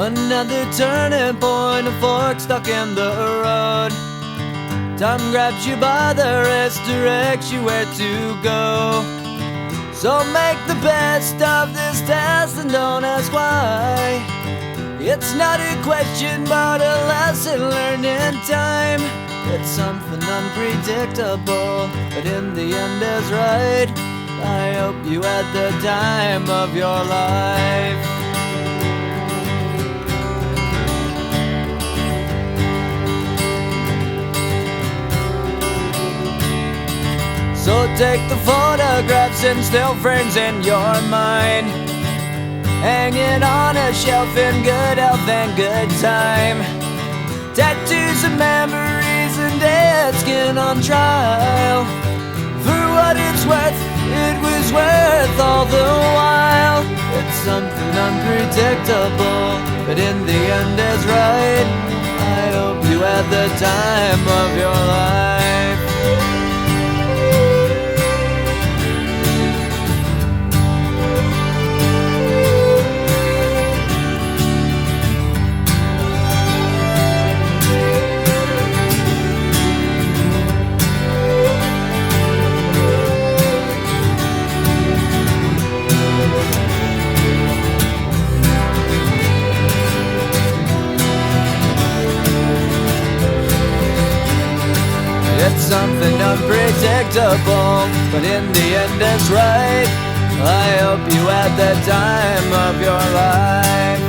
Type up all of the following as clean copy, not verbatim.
Another turning point, a fork stuck in the road. Time grabs you by the wrist, directs you where to go. So make the best of this test and don't ask why. It's not a question but a lesson learned in time. It's something unpredictable, but in the end is right. I hope you had the time of your life. So take the photographs and still frames in your mind, hanging on a shelf in good health and good time. Tattoos of memories and dead skin on trial. For what it's worth, it was worth all the while. It's something unpredictable, but in the end is right. I hope you had the time of your life. It's something unpredictable, but in the end it's right. I hope you had the time of your life.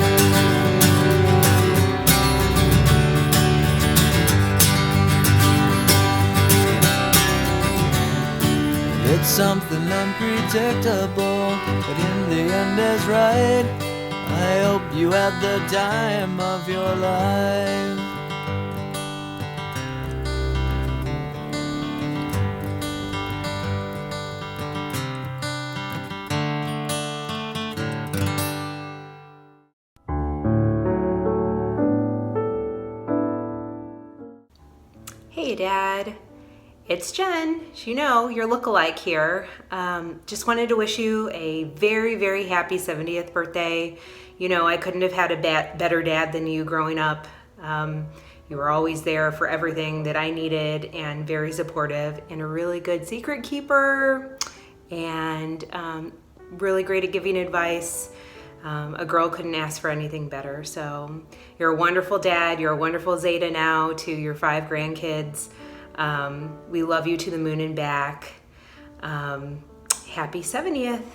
It's something unpredictable, but in the end is right. I hope you had the time of your life. Hey Dad, it's Jen. You know, your lookalike here. Just wanted to wish you a very, very happy 70th birthday. You know, I couldn't have had a better dad than you growing up. You were always there for everything that I needed and very supportive and a really good secret keeper and really great at giving advice. A girl couldn't ask for anything better. So you're a wonderful dad. You're a wonderful Zeta now to your 5 grandkids. We love you to the moon and back. Happy 70th.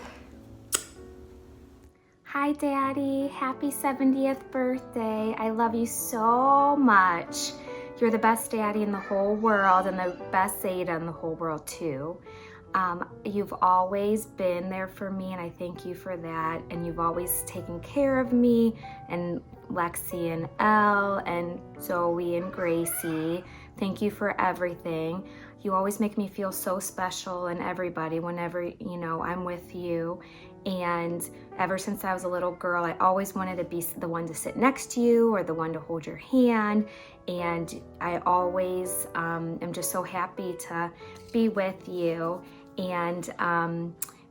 Hi Daddy, happy 70th birthday. I love you so much. You're the best daddy in the whole world and the best Zeta in the whole world too. You've always been there for me and I thank you for that. And you've always taken care of me and Lexi and Elle and Zoe and Gracie. Thank you for everything. You always make me feel so special and everybody whenever, you know, I'm with you. And ever since I was a little girl, I always wanted to be the one to sit next to you or the one to hold your hand. And I always am just so happy to be with you. And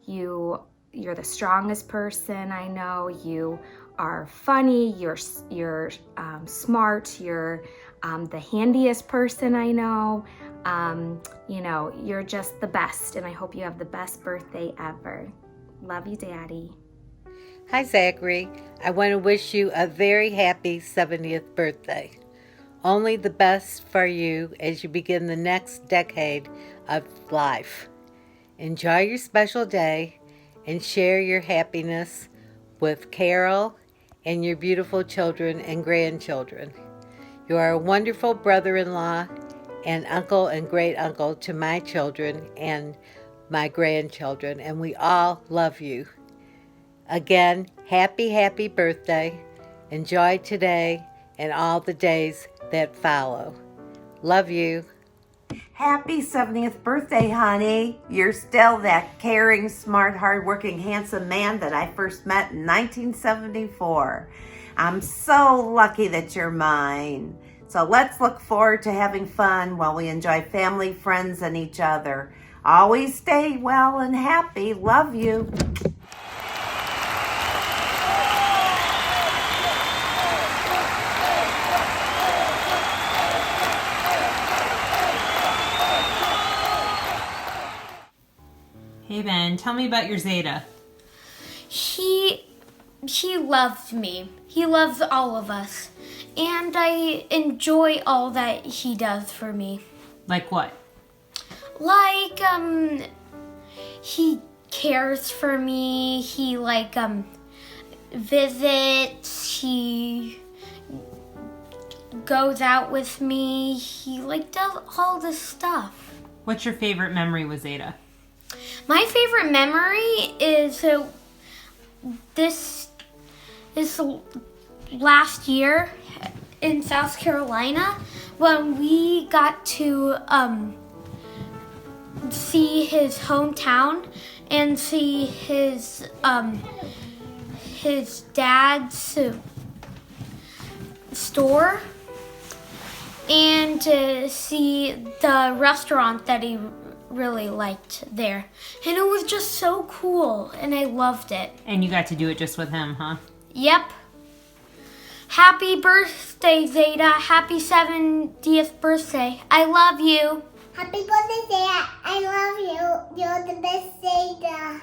you're the strongest person I know. You are funny, you're smart, you're the handiest person I know. You know, you're just the best, and I hope you have the best birthday ever. Love you, Daddy. Hi, Zachary. I want to wish you a very happy 70th birthday. Only the best for you as you begin the next decade of life. Enjoy your special day and share your happiness with Carol and your beautiful children and grandchildren. You are a wonderful brother-in-law and uncle and great-uncle to my children and my grandchildren, and we all love you. Again, happy birthday. Enjoy today and all the days that follow. Love you. Happy 70th birthday, honey. You're still that caring, smart, hardworking, handsome man that I first met in 1974. I'm so lucky that you're mine. So let's look forward to having fun while we enjoy family, friends, and each other. Always stay well and happy. Love you. tell me about your Zeta. He loves me. He loves all of us. And I enjoy all that he does for me. Like what? Like, he cares for me. He, visits. He goes out with me. He, does all this stuff. What's your favorite memory with Zeta? My favorite memory is this is last year in South Carolina when we got to see his hometown and see his dad's store and to see the restaurant that he really liked there. And it was just so cool and I loved it. And you got to do it just with him, huh? Yep. Happy birthday, Zeta. Happy 70th birthday. I love you. Happy birthday, Zeta. I love you. You're the best, Zeta.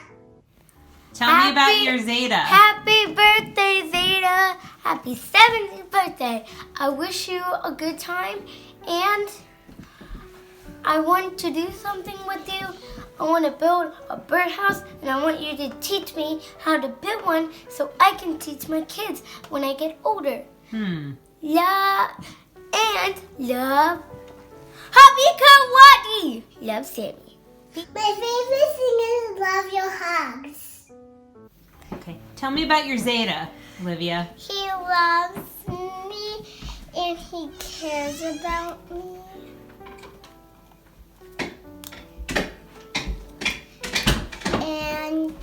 Tell me about your Zeta. Happy birthday, Zeta. Happy 70th birthday. I wish you a good time and I want to do something with you. I want to build a birdhouse and I want you to teach me how to build one so I can teach my kids when I get older. Love and love. Happy Kawadi! Love, Sammy. My favorite thing is love your hugs. Okay. Tell me about your Zeta, Olivia. He loves me and he cares about me. And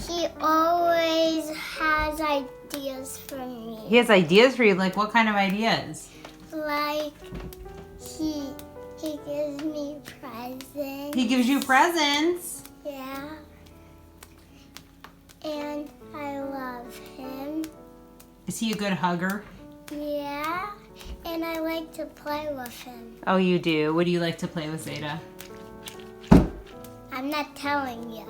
he always has ideas for me. He has ideas for you. Like what kind of ideas? Like he gives me presents. He gives you presents. Yeah. And I love him. Is he a good hugger? Yeah. And I like to play with him. Oh, you do? What do you like to play with Zeta? I'm not telling you.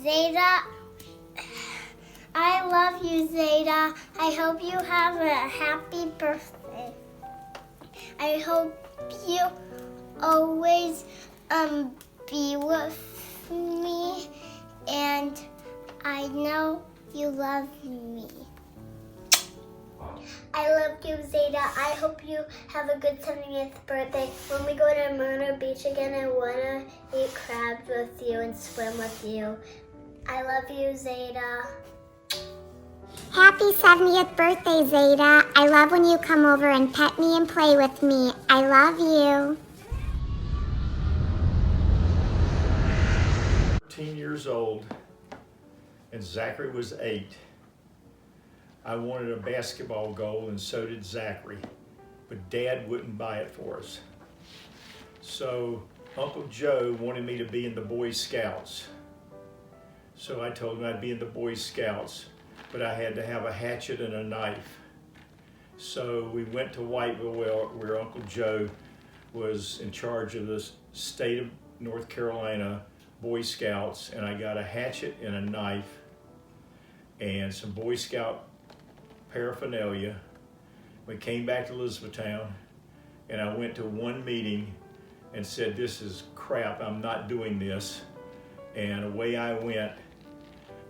Zeta, I love you, Zeta. I hope you have a happy birthday. I hope you always be with me, and I know you love me. I love you, Zeta. I hope you have a good 70th birthday. When we go to Myrtle Beach again, I want to eat crabs with you and swim with you. I love you, Zeta. Happy 70th birthday, Zeta. I love when you come over and pet me and play with me. I love you. 13 years old, and Zachary was 8. I wanted a basketball goal, and so did Zachary, but Dad wouldn't buy it for us. So Uncle Joe wanted me to be in the Boy Scouts. So I told him I'd be in the Boy Scouts, but I had to have a hatchet and a knife. So we went to Whiteville where Uncle Joe was in charge of the state of North Carolina Boy Scouts, and I got a hatchet and a knife and some Boy Scout paraphernalia. We came back to Elizabethtown, and I went to one meeting and said, "This is crap, I'm not doing this." And away I went,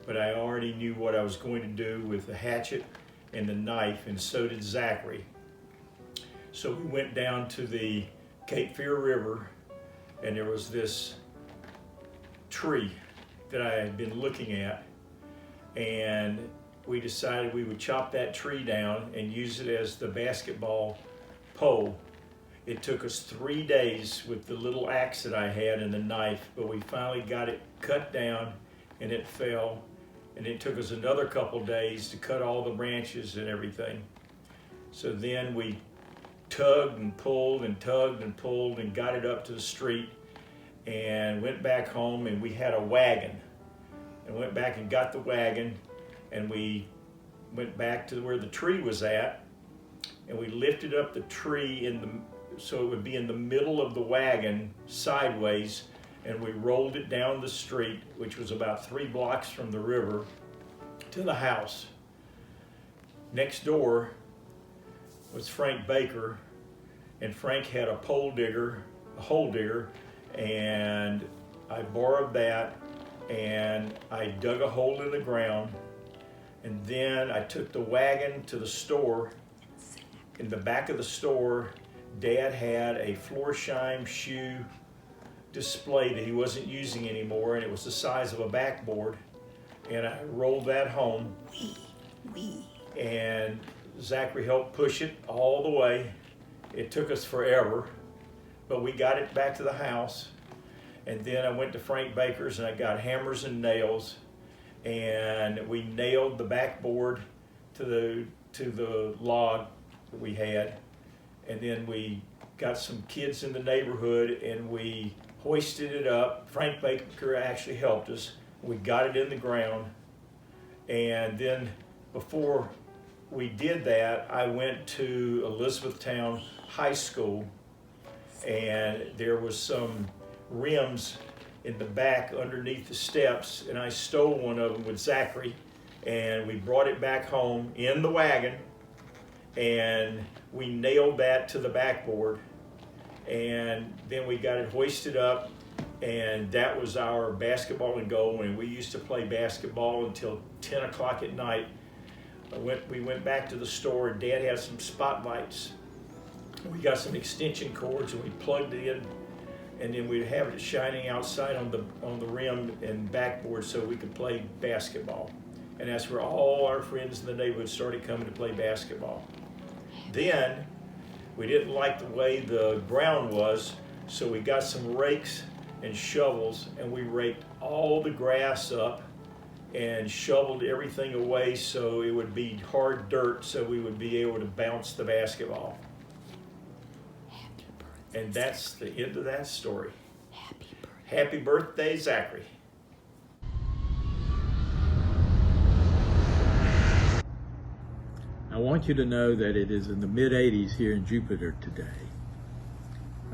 but I already knew what I was going to do with the hatchet and the knife, and so did Zachary. So we went down to the Cape Fear River, and there was this tree that I had been looking at, and we decided we would chop that tree down and use it as the basketball pole. It took us 3 days with the little axe that I had and the knife, but we finally got it cut down and it fell. And it took us another couple days to cut all the branches and everything. So then we tugged and pulled and tugged and pulled and got it up to the street and went back home, and we had a wagon. And went back and got the wagon, and we went back to where the tree was at, and we lifted up the tree in the so it would be in the middle of the wagon sideways, and we rolled it down the street, which was about 3 blocks from the river, to the house. Next door was Frank Baker, and Frank had a hole digger, and I borrowed that, and I dug a hole in the ground, and then I took the wagon to the store. In the back of the store, Dad had a Florsheim shoe display that he wasn't using anymore, and it was the size of a backboard, and I rolled that home. And Zachary helped push it all the way. It took us forever, but we got it back to the house. And then I went to Frank Baker's and I got hammers and nails, and we nailed the backboard to the log that we had. And then we got some kids in the neighborhood and we hoisted it up. Frank Baker actually helped us. We got it in the ground. And then before we did that, I went to Elizabethtown High School, and there was some rims in the back underneath the steps, and I stole one of them with Zachary, and we brought it back home in the wagon, and we nailed that to the backboard, and then we got it hoisted up, and that was our basketball and goal. And we used to play basketball until 10 o'clock at night. We went back to the store, and Dad had some spotlights. We got some extension cords and we plugged it in, and then we'd have it shining outside on the rim and backboard so we could play basketball. And that's where all our friends in the neighborhood started coming to play basketball. Then we didn't like the way the ground was, so we got some rakes and shovels, and we raked all the grass up and shoveled everything away so it would be hard dirt, so we would be able to bounce the basketball. And that's the end of that story. Happy birthday, Zachary. I want you to know that it is in the mid-80s here in Jupiter today.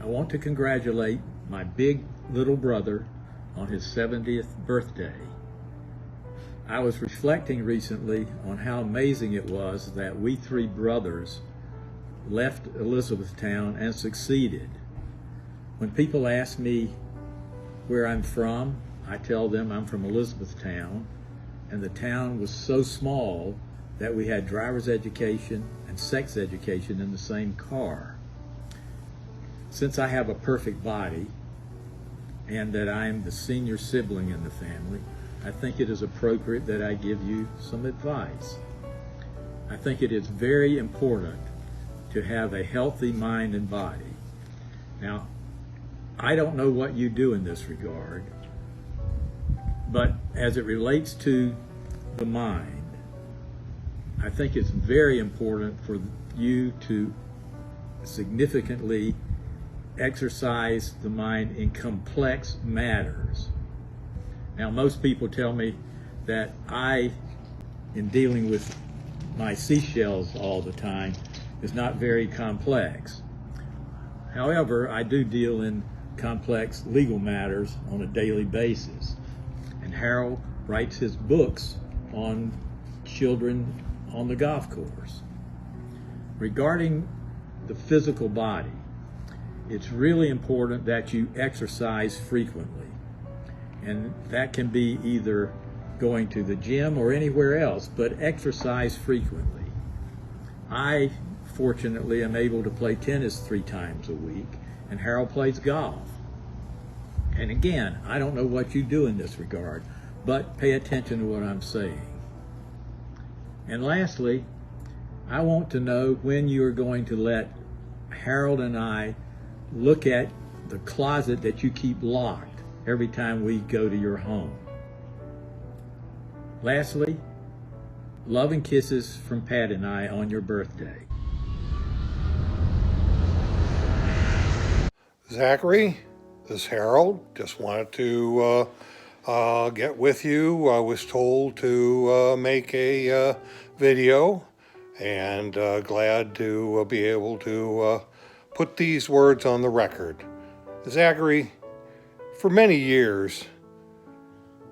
I want to congratulate my big little brother on his 70th birthday. I was reflecting recently on how amazing it was that we 3 brothers left Elizabethtown and succeeded. When people ask me where I'm from, I tell them I'm from Elizabethtown, and the town was so small that we had driver's education and sex education in the same car. Since I have a perfect body and that I am the senior sibling in the family, I think it is appropriate that I give you some advice. I think it is very important to have a healthy mind and body. Now, I don't know what you do in this regard, but as it relates to the mind, I think it's very important for you to significantly exercise the mind in complex matters. Now, most people tell me that I, in dealing with my seashells all the time, is not very complex. However, I do deal in complex legal matters on a daily basis. And Harold writes his books on children on the golf course. Regarding the physical body, it's really important that you exercise frequently. And that can be either going to the gym or anywhere else, but exercise frequently. I, fortunately, am able to play tennis 3 times a week, and Harold plays golf. And again, I don't know what you do in this regard, but pay attention to what I'm saying. And lastly, I want to know when you are going to let Harold and I look at the closet that you keep locked every time we go to your home. Lastly, love and kisses from Pat and I on your birthday. Zachary, this is Harold. Just wanted to get with you. I was told to make a video, and glad to be able to put these words on the record. Zachary, for many years,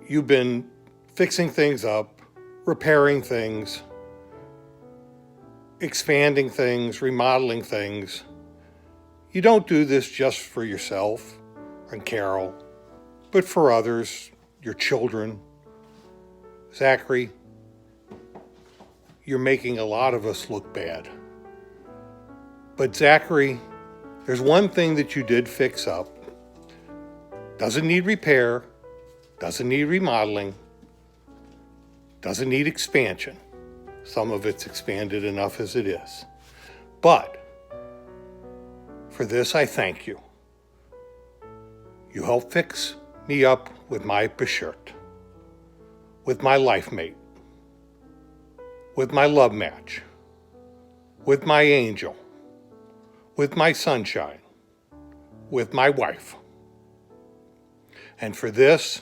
you've been fixing things up, repairing things, expanding things, remodeling things. You don't do this just for yourself and Carol, but for others, your children. Zachary, you're making a lot of us look bad. But Zachary, there's one thing that you did fix up. Doesn't need repair, doesn't need remodeling, doesn't need expansion. Some of it's expanded enough as it is. But for this, I thank you. You helped fix me up with my shirt, with my life mate, with my love match, with my angel, with my sunshine, with my wife. And for this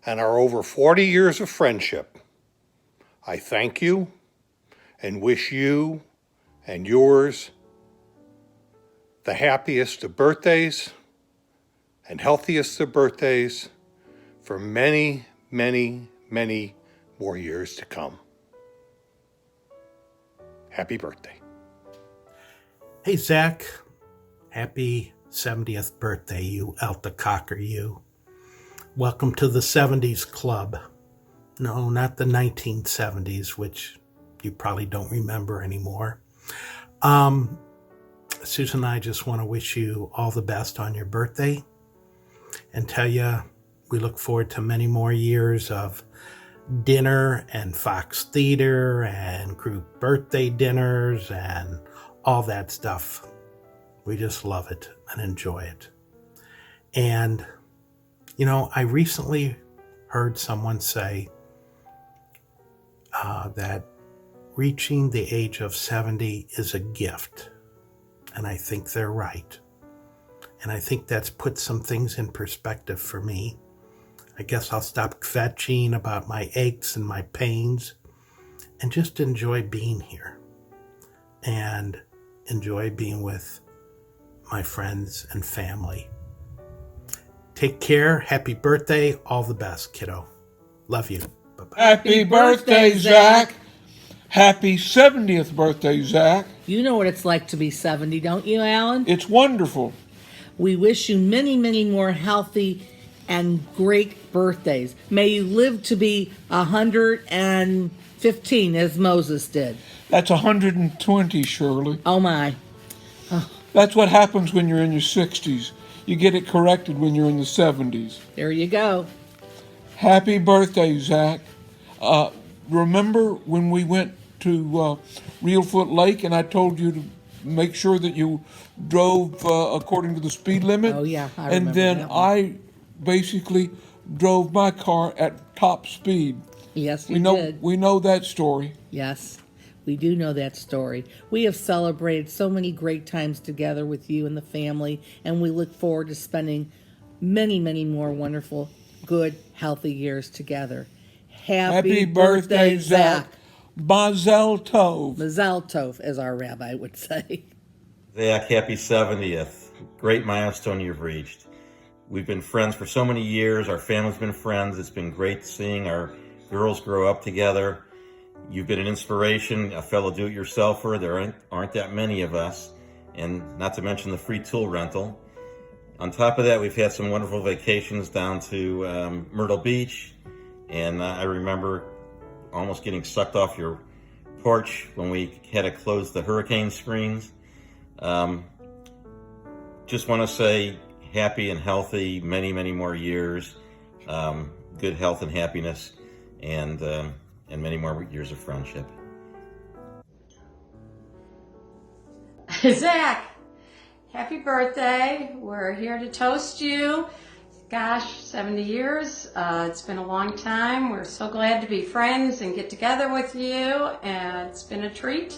and our over 40 years of friendship, I thank you and wish you and yours the happiest of birthdays and healthiest of birthdays for many, many, many more years to come. Happy birthday. Hey, Zach. Happy 70th birthday, you Alta Cocker, you. Welcome to the 70s Club. No, not the 1970s, which you probably don't remember anymore. Susan and I just want to wish you all the best on your birthday and tell you we look forward to many more years of dinner and Fox Theater and group birthday dinners and all that stuff. We just love it and enjoy it. And, you know, I recently heard someone say that reaching the age of 70 is a gift. And I think they're right. And I think that's put some things in perspective for me. I guess I'll stop kvetching about my aches and my pains and just enjoy being here and enjoy being with my friends and family. Take care. Happy birthday. All the best, kiddo. Love you. Bye-bye. Happy birthday, Zach. Happy 70th birthday, Zach. You know what it's like to be 70, don't you, Alan? It's wonderful. We wish you many, many more healthy and great birthdays. May you live to be 115 as Moses did. That's 120, Shirley. Oh, my. Oh. That's what happens when you're in your 60s. You get it corrected when you're in the 70s. There you go. Happy birthday, Zach. Remember when we went to Reelfoot Lake and I told you to make sure that you drove according to the speed limit? Oh, yeah, I remember. And then that one. I basically drove my car at top speed. Yes, you did. We know that story. Yes, we do know that story. We have celebrated so many great times together with you and the family, and we look forward to spending many, many more wonderful, good, healthy years together. Happy birthday, Zach. Mazel tov. Mazel tov, as our rabbi would say. Zach, happy 70th. Great milestone you've reached. We've been friends for so many years. Our family's been friends. It's been great seeing our girls grow up together. You've been an inspiration, a fellow do-it-yourselfer. There aren't that many of us, and not to mention the free tool rental. On top of that, we've had some wonderful vacations down to Myrtle Beach, and I remember almost getting sucked off your porch when we had to close the hurricane screens. Just want to say happy and healthy, many, many more years, good health and happiness, and many more years of friendship. Zach, happy birthday. We're here to toast you. Gosh, 70 years. It's been a long time. We're so glad to be friends and get together with you, and it's been a treat.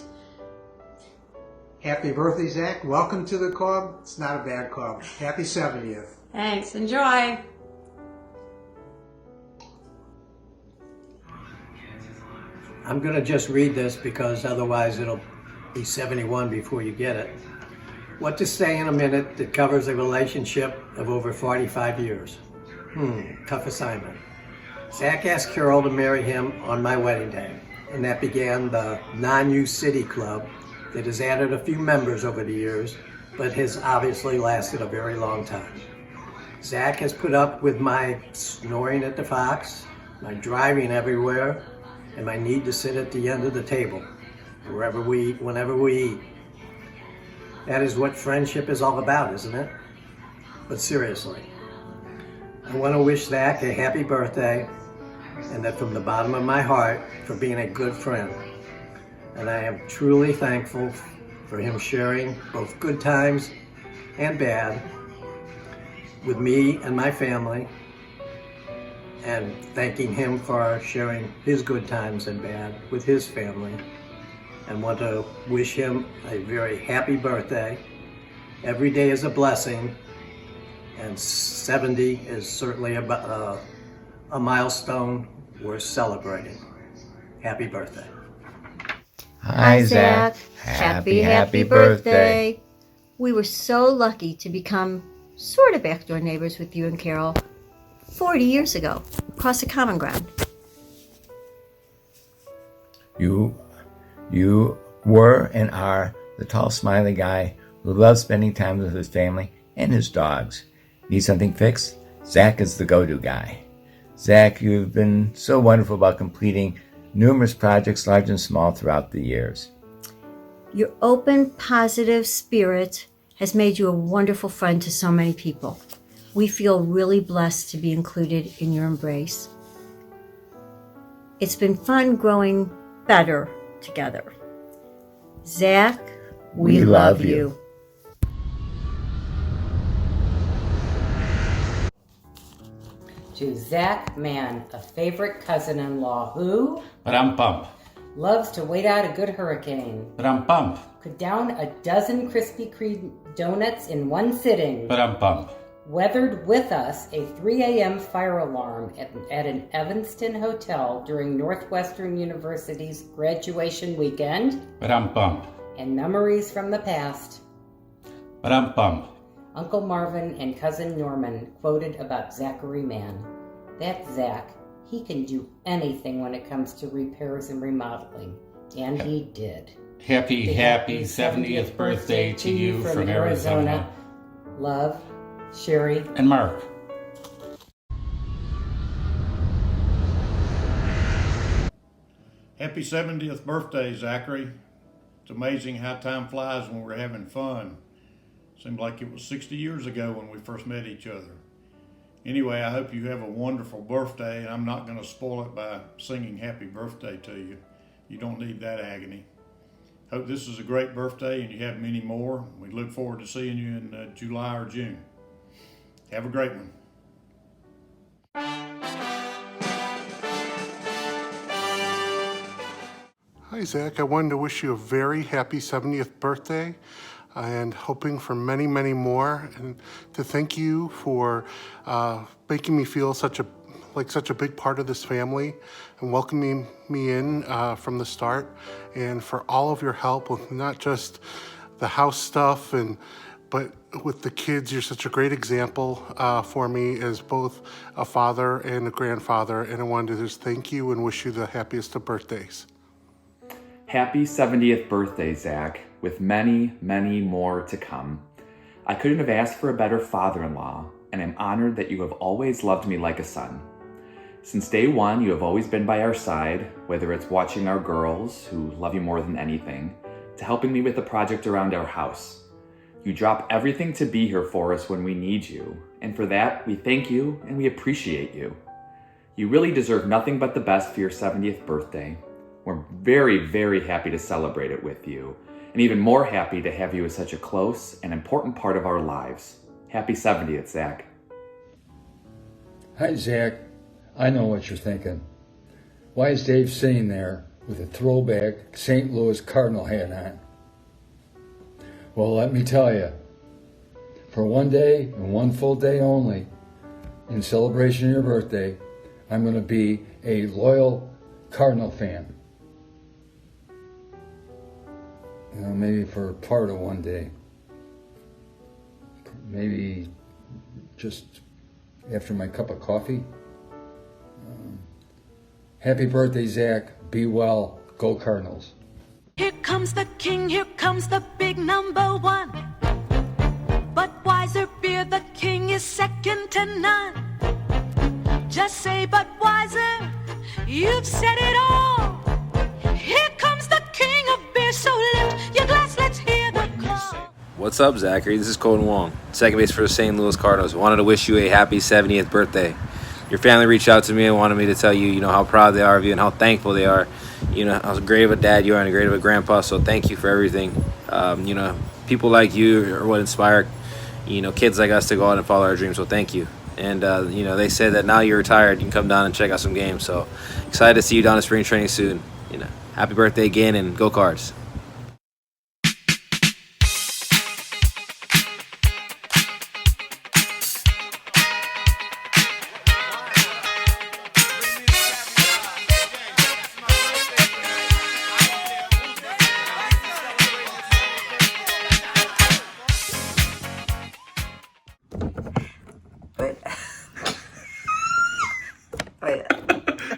Happy birthday, Zach. Welcome to the club. It's not a bad club. Happy 70th. Thanks. Enjoy. I'm going to just read this because otherwise it'll be 71 before you get it. What to say in a minute that covers a relationship of over 45 years? Tough assignment. Zach asked Carol to marry him on my wedding day, and that began the Non-U City Club that has added a few members over the years, but has obviously lasted a very long time. Zach has put up with my snoring at the Fox, my driving everywhere, and my need to sit at the end of the table, wherever we eat, whenever we eat. That is what friendship is all about, isn't it? But seriously, I want to wish Zach a happy birthday, and that from the bottom of my heart for being a good friend. And I am truly thankful for him sharing both good times and bad with me and my family, and thanking him for sharing his good times and bad with his family, and want to wish him a very happy birthday. Every day is a blessing, and 70 is certainly a milestone worth celebrating. Happy birthday. Hi, Zach. Happy birthday. We were so lucky to become sort of backdoor neighbors with you and Carol 40 years ago, across the common ground. You were and are the tall, smiley guy who loves spending time with his family and his dogs. Need something fixed? Zach is the go-to guy. Zach, you've been so wonderful about completing numerous projects, large and small, throughout the years. Your open, positive spirit has made you a wonderful friend to so many people. We feel really blessed to be included in your embrace. It's been fun growing better together. Zach, we love you. To Zach Mann, a favorite cousin-in-law who Ba-dum-bump. loves to wait out a good hurricane, Ba-dum-bump. could down a dozen Krispy Kreme donuts in one sitting, Ba-dum-bump. weathered with us a 3 a.m. fire alarm at an Evanston hotel during Northwestern University's graduation weekend, Ba-dum-bump. and memories from the past. Ba-dum-bump. Uncle Marvin and Cousin Norman quoted about Zachary Mann. That Zach, he can do anything when it comes to repairs and remodeling. And he did. Happy 70th birthday to you from Arizona. Love, Sherry and Mark. Happy 70th birthday, Zachary. It's amazing how time flies when we're having fun. Seemed like it was 60 years ago when we first met each other. Anyway, I hope you have a wonderful birthday, and I'm not going to spoil it by singing happy birthday to you. You don't need that agony. Hope this is a great birthday and you have many more. We look forward to seeing you in July or June. Have a great one. Hi, Zach. I wanted to wish you a very happy 70th birthday and hoping for many, many more, and to thank you for making me feel such a big part of this family and welcoming me in from the start, and for all of your help with not just the house stuff but with the kids. You're such a great example for me as both a father and a grandfather, and I wanted to just thank you and wish you the happiest of birthdays. Happy 70th birthday, Zach, with many, many more to come. I couldn't have asked for a better father-in-law, and I'm honored that you have always loved me like a son. Since day one, you have always been by our side, whether it's watching our girls, who love you more than anything, to helping me with the project around our house. You drop everything to be here for us when we need you, and for that, we thank you and we appreciate you. You really deserve nothing but the best for your 70th birthday. We're very, very happy to celebrate it with you, and even more happy to have you as such a close and important part of our lives. Happy 70th, Zach. Hi, Zach. I know what you're thinking. Why is Dave sitting there with a throwback St. Louis Cardinal hat on? Well, let me tell you, for one day and one full day only, in celebration of your birthday, I'm going to be a loyal Cardinal fan. You know, maybe for part of one day. maybe just after my cup of coffee. Happy birthday, Zach. Be well. Go Cardinals. Here comes the king, here comes the big number one. Budweiser beer, the king is second to none. Just say Budweiser, you've said it all. Here comes the king of beer, so lift your glass, let's hear the call. What's up, Zachary? This is Colton Wong, second base for the St. Louis Cardinals. Wanted to wish you a happy 70th birthday. Your family reached out to me and wanted me to tell you, how proud they are of you and how thankful they are. How great of a dad you are and great of a grandpa, so thank you for everything. People like you are what inspire, kids like us to go out and follow our dreams, so thank you. And, they said that now you're retired, you can come down and check out some games, so excited to see you down at spring training soon. Happy birthday again, and go Cards. Wait.